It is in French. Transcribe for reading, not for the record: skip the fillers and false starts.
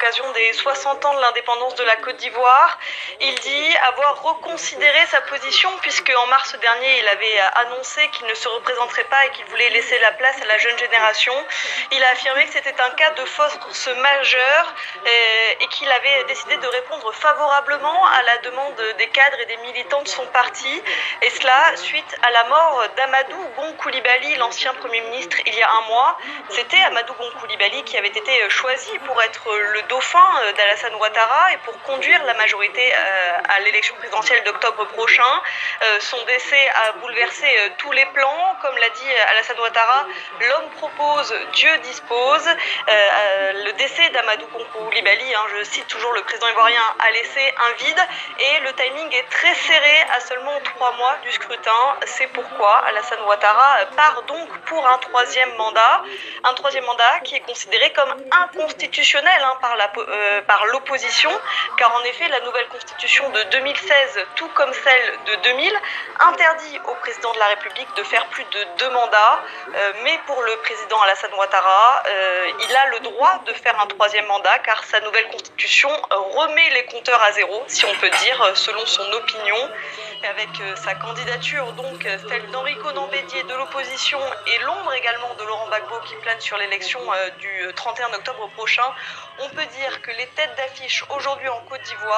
l'occasion des 60 ans de l'indépendance de la Côte d'Ivoire. Il dit avoir reconsidéré sa position puisque en mars dernier, il avait annoncé qu'il ne se représenterait pas et qu'il voulait laisser la place à la jeune génération. Il a affirmé que c'était un cas de force majeure et qu'il avait décidé de répondre favorablement à la demande des cadres et des militants de son parti. Et cela suite à la mort d'Amadou Gon Coulibaly, l'ancien Premier ministre, il y a un mois. C'était Amadou Gon Coulibaly qui avait été choisi pour être le dauphin d'Alassane Ouattara et pour conduire la majorité à l'élection présidentielle d'octobre prochain. Son décès a bouleversé tous les plans. Comme l'a dit Alassane Ouattara, l'homme propose, Dieu dispose. Le décès d'Amadou Gon Coulibaly, je cite toujours le président ivoirien, a laissé un vide et le timing est très serré à seulement 3 mois du scrutin. C'est pourquoi Alassane Ouattara part donc pour un troisième mandat qui est considéré comme inconstitutionnel par l'opposition, car en effet la nouvelle constitution de 2016, tout comme celle de 2000, interdit au président de la République de faire plus de 2 mandats, mais pour le président Alassane Ouattara, il a le droit de faire un troisième mandat car sa nouvelle constitution remet les compteurs à zéro, si on peut dire, selon son opinion. Avec sa candidature, donc celle d'Henri Konan Bédié de l'opposition et l'ombre également de Laurent Gbagbo qui plane sur l'élection du 31 octobre prochain, on peut dire que les têtes d'affiche aujourd'hui en Côte d'Ivoire